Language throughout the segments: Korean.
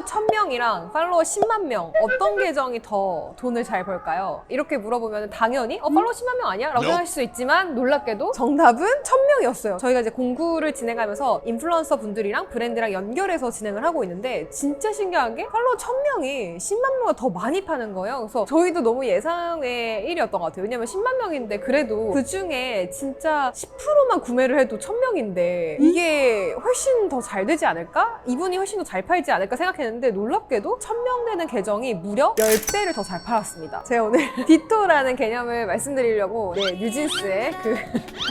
1000명이랑 팔로워 10만 명 어떤 계정이 더 돈을 잘 벌까요? 이렇게 물어보면 당연히 팔로워 10만 명 아니야? 라고 생각하실 수 있지만 놀랍게도 정답은 1000명이었어요. 저희가 이제 공구를 진행하면서 인플루언서 분들이랑 브랜드랑 연결해서 진행을 하고 있는데 진짜 신기한 게 팔로워 1000명이 10만 명보다 더 많이 파는 거예요. 그래서 저희도 너무 예상의 일이었던 것 같아요. 왜냐면 10만 명인데 그래도 그 중에 진짜 10%만 구매를 해도 1000명인데 이게 훨씬 더 잘 되지 않을까? 이분이 훨씬 더 잘 팔지 않을까 생각했는데 놀랍게도 1000명 되는 계정이 무려 10배를 더 잘 팔았습니다. 제가 오늘 디토라는 개념을 말씀드리려고 뉴진스의 그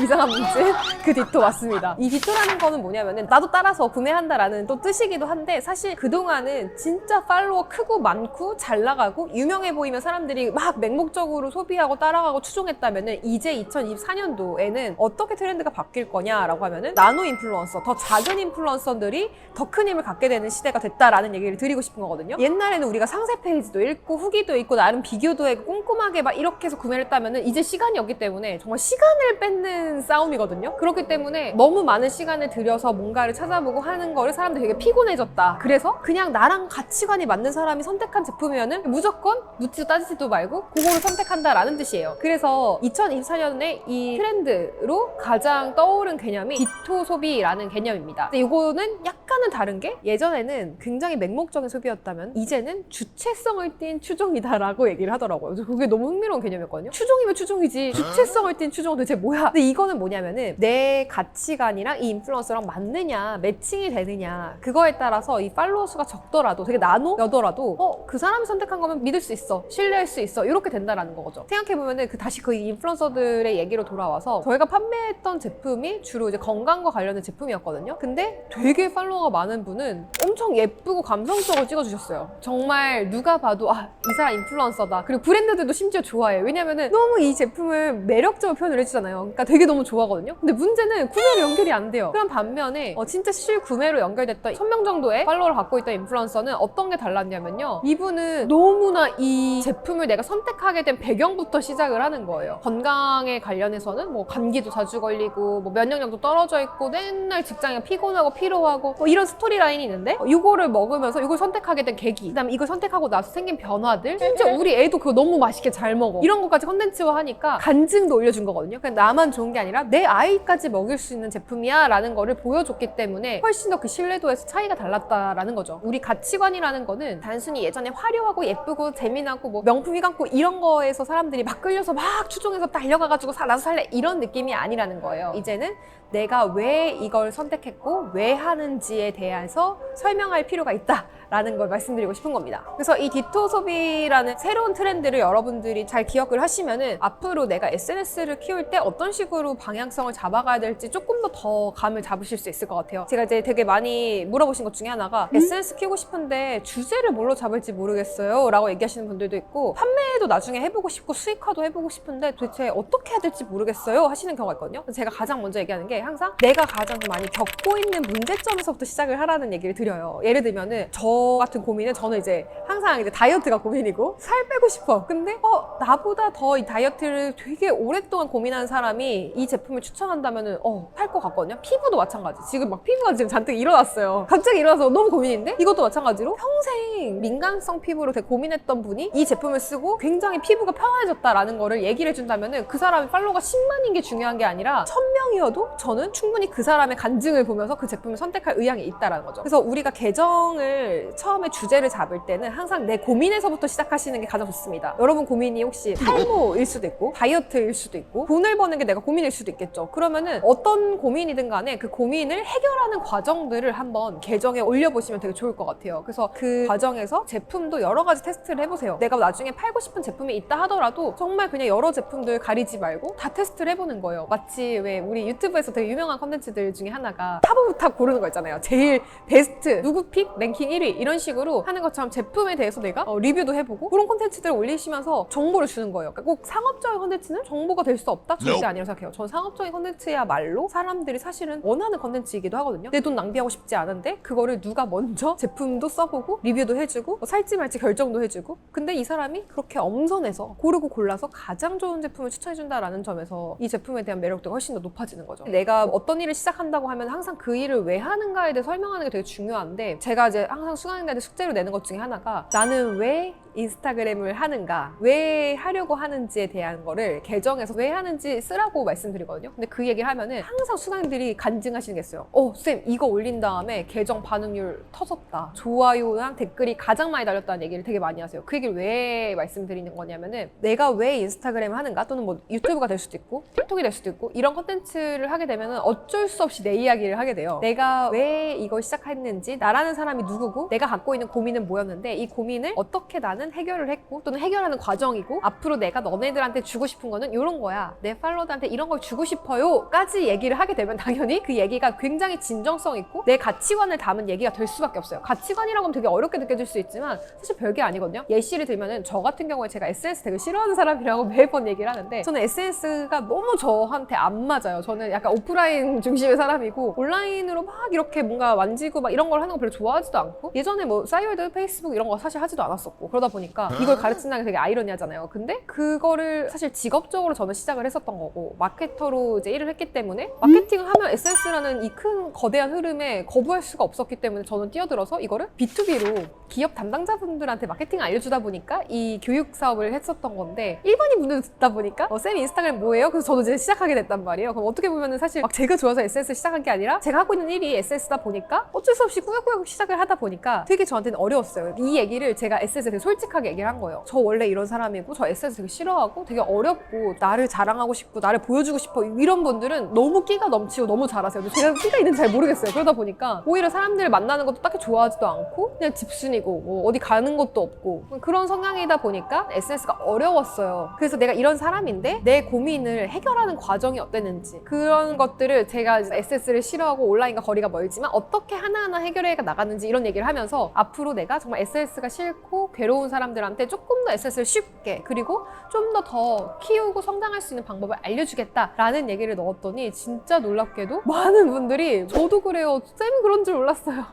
이상한 문진 그 디토 왔습니다. 이 디토라는 거는 뭐냐면은 나도 따라서 구매한다라는 또 뜻이기도 한데 사실 그동안은 진짜 팔로워 크고 많고 잘 나가고 유명해 보이면 사람들이 막 맹목적으로 소비하고 따라가고 추종했다면은 이제 2024년도에는 어떻게 트렌드가 바뀔 거냐라고 하면은 나노 인플루언서, 더 작은 인플루언서들이 더 큰 힘을 갖게 되는 시대가 됐다라는 얘기를 드리고 싶은 거거든요. 옛날에는 우리가 상세 페이지도 읽고 후기도 읽고 나름 비교도 하고 꼼꼼하게 막 이렇게 해서 구매를 했다면은 이제 시간이 없기 때문에 정말 시간을 뺏는 싸움이거든요. 그렇기 때문에 너무 많은 시간을 들여서 뭔가를 찾아보고 하는 거를 사람들이 되게 피곤해졌다. 그래서 그냥 나랑 가치관이 맞는 사람이 선택한 제품이면은 무조건 묻지도 따지지도 말고 그거를 선택한다라는 뜻이에요. 그래서 2024년에 이 트렌드로 가장 떠오른 개념이 디토 소비라는 개념입니다. 근데 이거는 약간은 다른 게 예전에는 굉장히 맹목적인 소비였다면 이제는 주체성을 띤 추종이다라고 얘기를 하더라고요. 그래서 그게 너무 흥미로운 개념이었거든요. 추종이면 추종이지 주체성을 띤 추종은 도대체 뭐야? 근데 이거는 뭐냐면은 내 가치관이랑 이 인플루언서랑 맞느냐 매칭이 되느냐 그거에 따라서 이 팔로워 수가 적더라도 되게 나노여더라도 그 사람이 선택한 거면 믿을 수 있어 신뢰할 수 있어 이렇게 된다라는 거죠. 생각해보면은 다시 그 인플루언서들의 얘기로 돌아와서 저희가 판매했던 제품이 주로 이제 건강과 관련된 제품이었거든요. 근데 되게 팔로워가 많은 분은 엄청 예쁘고 감성적으로 찍어주셨어요. 정말 누가 봐도 이 사람 인플루언서다. 그리고 브랜드들도 심지어 좋아해요. 왜냐면은 너무 이 제품을 매력적으로 표현을 해주잖아요. 그러니까 되게 너무 좋아하거든요. 근데 문제는 구매로 연결이 안 돼요. 그런 반면에 진짜 실구매로 연결됐던 1000명 정도의 팔로워를 갖고 있던 인플루언서는 어떤 게 달랐냐면요. 이분은 너무나 이 제품을 내가 선택하게 된 배경부터 시작을 하는 거예요. 건강에 관련해서는 뭐 감기도 자주 걸리고 뭐 면역력도 떨어져 있고 맨날 직장에 피곤하고 피로하고 이런 스토리라인이 있는데 이거를 먹으면서 이걸 선택하게 된 계기 그다음에 이걸 선택하고 나서 생긴 변화들 심지어 우리 애도 그거 너무 맛있게 잘 먹어 이런 것까지 컨텐츠화 하니까 간증도 올려준 거거든요. 그냥 나만 좋은 게 아니라 내 아이까지 먹일 수 있는 제품이야 라는 거를 보여줬기 때문에 훨씬 더 그 신뢰도에서 차이가 달랐다라는 거죠. 우리 가치관이라는 거는 단순히 예전에 화려하고 예쁘고 재미나고 뭐 명품 휘감고 이런 거에서 사람들이 막 끌려서 막 추종해서 달려가가지고 나도 살래 이런 느낌이 아니라는 거예요. 이제는 내가 왜 이걸 선택했고 왜 하는지에 대해서 설명할 필요가 있다라는 걸 말씀드리고 싶은 겁니다. 그래서 이 디토 소비라는 새로운 트렌드를 여러분들이 잘 기억을 하시면은 앞으로 내가 SNS를 키울 때 어떤 식으로 방향성을 잡아가야 될지 조금 더 감을 잡으실 수 있을 것 같아요. 제가 이제 되게 많이 물어보신 것 중에 하나가 SNS 키우고 싶은데 주제를 뭘로 잡을지 모르겠어요 라고 얘기하시는 분들도 있고 판매도 나중에 해보고 싶고 수익화도 해보고 싶은데 도대체 어떻게 해야 될지 모르겠어요 하시는 경우가 있거든요. 그래서 제가 가장 먼저 얘기하는 게 항상 내가 가장 많이 겪고 있는 문제점에서부터 시작을 하라는 얘기를 드려요. 예를 들면은 저 같은 고민은 저는 이제 항상 이제 다이어트가 고민이고 살 빼고 싶어. 근데 나보다 더 이 다이어트를 되게 오랫동안 고민하는 사람이 이 제품을 추천한다면은 팔 것 같거든요. 피부도 마찬가지. 지금 막 피부가 지금 잔뜩 일어났어요. 갑자기 일어나서 너무 고민인데 이것도 마찬가지로 평생 민감성 피부로 되게 고민했던 분이 이 제품을 쓰고 굉장히 피부가 편안해졌다라는 거를 얘기를 해준다면은 그 사람이 팔로워가 10만인 게 중요한 게 아니라 1000명이어도 저는 충분히 그 사람의 간증을 보면서 그 제품을 선택할 의향이 있다라는 거죠. 그래서 우리가 계정을 처음에 주제를 잡을 때는 항상 내 고민에서부터 시작하시는 게 가장 좋습니다. 여러분 고민이 혹시 탈모일 수도 있고 다이어트일 수도 있고 돈을 버는 게 내가 고민일 수도 있겠죠. 그러면은 어떤 고민이든 간에 그 고민을 해결하는 과정들을 한번 계정에 올려보시면 되게 좋을 것 같아요. 그래서 그 과정에서 제품도 여러 가지 테스트를 해보세요. 내가 나중에 팔고 싶은 제품이 있다 하더라도 정말 그냥 여러 제품들 가리지 말고 다 테스트를 해보는 거예요. 마치 왜 우리 유튜브에서 되게 유명한 컨텐츠들 중에 하나가 탑 오브 탑 고르는 거 있잖아요. 제일 베스트 누구 픽 랭킹 1위 이런 식으로 하는 것처럼 제품에 대해서 내가 리뷰도 해보고 그런 컨텐츠들을 올리시면서 정보를 주는 거예요. 그러니까 꼭 상업적인 컨텐츠는 정보가 될 수 없다? 절대 아니라고 생각해요. 전 상업적인 컨텐츠야말로 사람들이 사실은 원하는 컨텐츠이기도 하거든요. 내 돈 낭비하고 싶지 않은데 그거를 누가 먼저 제품도 써보고 리뷰도 해주고 살지 말지 결정도 해주고 근데 이 사람이 그렇게 엄선해서 고르고 골라서 가장 좋은 제품을 추천해준다라는 점에서 이 제품에 대한 매력도가 훨씬 더 높아지는 거죠. 내가 어떤 일을 시작한다고 하면 항상 그 일을 왜 하는가에 대해 설명하는 게 되게 중요한데 제가 이제 항상 수강생들한테 숙제로 내는 것 중에 하나가 나는 왜 인스타그램을 하는가, 왜 하려고 하는지에 대한 거를 계정에서 왜 하는지 쓰라고 말씀드리거든요. 근데 그 얘기를 하면은 항상 수강생들이 간증하시는 게 있어요. 쌤 이거 올린 다음에 계정 반응률 터졌다, 좋아요랑 댓글이 가장 많이 달렸다는 얘기를 되게 많이 하세요. 그 얘기를 왜 말씀드리는 거냐면은 내가 왜 인스타그램을 하는가, 또는 뭐 유튜브가 될 수도 있고 틱톡이 될 수도 있고 이런 컨텐츠를 하게 되면은 어쩔 수 없이 내 이야기를 하게 돼요. 내가 왜 이걸 시작했는지, 나라는 사람이 누구고, 내가 갖고 있는 고민은 뭐였는데 이 고민을 어떻게 나는 해결을 했고, 또는 해결하는 과정이고, 앞으로 내가 너네들한테 주고 싶은 거는 이런 거야, 내 팔로워들한테 이런 걸 주고 싶어요 까지 얘기를 하게 되면 당연히 그 얘기가 굉장히 진정성 있고 내 가치관을 담은 얘기가 될 수밖에 없어요. 가치관이라고 하면 되게 어렵게 느껴질 수 있지만 사실 별게 아니거든요. 예시를 들면은 저 같은 경우에 제가 SNS 되게 싫어하는 사람이라고 매번 얘기를 하는데, 저는 SNS가 너무 저한테 안 맞아요. 저는 약간 오프라인 중심의 사람이고 온라인으로 막 이렇게 뭔가 만지고 막 이런 걸 하는 거 별로 좋아하지도 않고, 예전에 뭐 싸이월드, 페이스북 이런 거 사실 하지도 않았었고, 그러다 보니까 이걸 가르친다는 게 되게 아이러니하잖아요. 근데 그거를 사실 직업적으로 저는 시작을 했었던 거고, 마케터로 이제 일을 했기 때문에 마케팅을 하면 SNS라는 이 큰 거대한 흐름에 거부할 수가 없었기 때문에 저는 뛰어들어서 이거를 B2B로 기업 담당자분들한테 마케팅을 알려주다 보니까 이 교육 사업을 했었던 건데, 일반인 분들 듣다 보니까 쌤 인스타그램 뭐예요? 그래서 저도 이제 시작하게 됐단 말이에요. 그럼 어떻게 보면은 사실 막 제가 좋아서 SNS 시작한 게 아니라 제가 하고 있는 일이 SNS다 보니까 어쩔 수 없이 꾸역꾸역 시작을 하다 보니까 되게 저한테는 어려웠어요. 이 얘기를 제가 SNS에 되게 솔직하게 얘기를 한 거예요. 저 원래 이런 사람이고 저 SNS 되게 싫어하고 되게 어렵고 나를 자랑하고 싶고 나를 보여주고 싶어, 이런 분들은 너무 끼가 넘치고 너무 잘하세요. 근데 제가 끼가 있는지 잘 모르겠어요. 그러다 보니까 오히려 사람들 만나는 것도 딱히 좋아하지도 않고 그냥 집순이고 뭐 어디 가는 것도 없고 그런 성향이다 보니까 SNS가 어려웠어요. 그래서 내가 이런 사람인데 내 고민을 해결하는 과정이 어땠는지, 그런 것들을 제가 SNS를 싫어하고 온라인과 거리가 멀지만 어떻게 하나하나 해결해 나가는지 이런 얘기를 하면서, 앞으로 내가 정말 SNS가 싫고 괴로운 사람들한테 조금 더 SNS를 쉽게, 그리고 좀 더 키우고 성장할 수 있는 방법을 알려주겠다라는 얘기를 넣었더니 진짜 놀랍게도 많은 분들이 저도 그래요, 쌤이 그런 줄 몰랐어요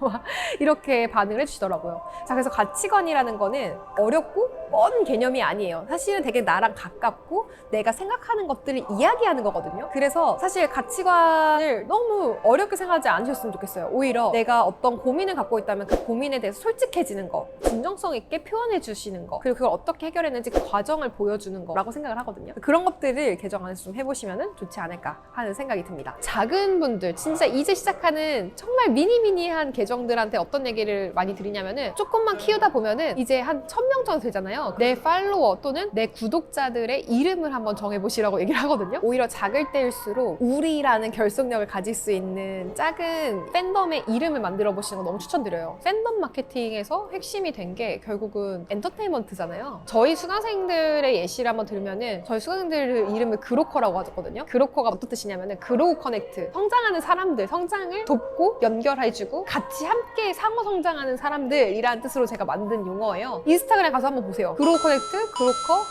이렇게 반응을 해주시더라고요. 자, 그래서 가치관이라는 거는 어렵고 먼 개념이 아니에요. 사실은 되게 나랑 가깝고 내가 생각하는 것들을 이야기하는 거거든요. 그래서 사실 가치관을 너무 어렵게 생각하지 않으셨으면 좋겠어요. 오히려 내가 어떤 고민을 갖고 있다면 그 고민에 대해서 솔직해지는 거, 진정성 있게 표현해 주시는 거, 그리고 그걸 어떻게 해결했는지 그 과정을 보여주는 거라고 생각을 하거든요. 그런 것들을 계정 안에서 좀 해보시면 좋지 않을까 하는 생각이 듭니다. 작은 분들, 진짜 이제 시작하는 정말 미니미니한 계정들한테 어떤 얘기를 많이 드리냐면은, 조금만 키우다 보면은 이제 한 1000명 정도 되잖아요. 내 팔로워 또는 내 구독자들의 이름을 한번 정해보시라고 얘기를 하거든요. 오히려 작을 때일수록 우리라는 결속력을 가질 수 있는 작은 팬덤의 이름을 만들어 보시는 거 너무 추천드려요. 팬덤 마케팅에서 핵심이 된 게 결국은 엔터테인먼트잖아요. 저희 수강생들의 예시를 한번 들면은, 저희 수강생들 이름을 그로커라고 하거든요. 그로커가 어떤 뜻이냐면은 그로우 커넥트, 성장하는 사람들, 성장을 돕고 연결해주고 같이 함께 상호 성장하는 사람들이라는 뜻으로 제가 만든 용어예요. 인스타그램 가서 한번 보세요. 그로우 커넥트,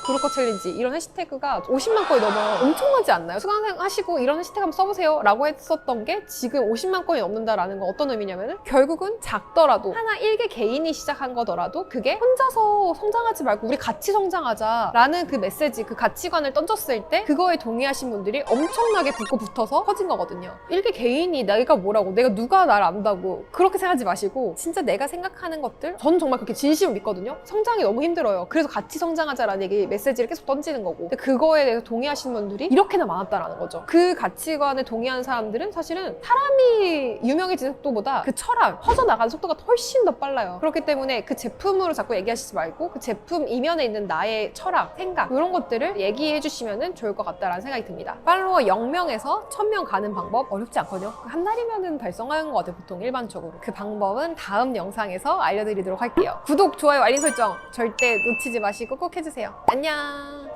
그로커 챌린지, 이런 해시태그가 50만 건이 넘어요. 엄청나지 않나요? 수강생 하시고 이런 해시태그 한번 써보세요 라고 했었던 게 지금 50만 건이 넘는다라는 건 어떤 의미냐면은, 결국은 작더라도 하나 일개 개인이 시작한 거더라도 그게 혼자서 성장하지 말고 우리 같이 성장하자 라는 그 메시지, 그 가치관을 던졌을 때 그거에 동의하신 분들이 엄청나게 붙고 붙어서 커진 거거든요. 일개 개인이 내가 뭐라고, 내가 누가 날 안다고 그렇게 생각하지 마시고, 진짜 내가 생각하는 것들, 저는 정말 그렇게 진심을 믿거든요. 성장이 너무 힘들어요. 그래서 같이 성장하자라는 얘기, 메시지를 계속 던지는 거고, 근데 그거에 대해서 동의하시는 분들이 이렇게나 많았다라는 거죠. 그 가치관에 동의하는 사람들은 사실은 사람이 유명해지는 속도보다 그 철학, 퍼져나가는 속도가 훨씬 더 빨라요. 그렇기 때문에 그 제품으로 자꾸 얘기하시지 말고 그 제품 이면에 있는 나의 철학, 생각, 이런 것들을 얘기해 주시면 좋을 것 같다라는 생각이 듭니다. 팔로워 0명에서 1000명 가는 방법 어렵지 않거든요. 한 달이면 달성하는 것 같아요, 보통 일반적으로. 그 방법은 다음 영상에서 알려드리도록 할게요. 구독, 좋아요, 알림 설정 절대 놓치지 마시고 꼭 해주세요. 안녕.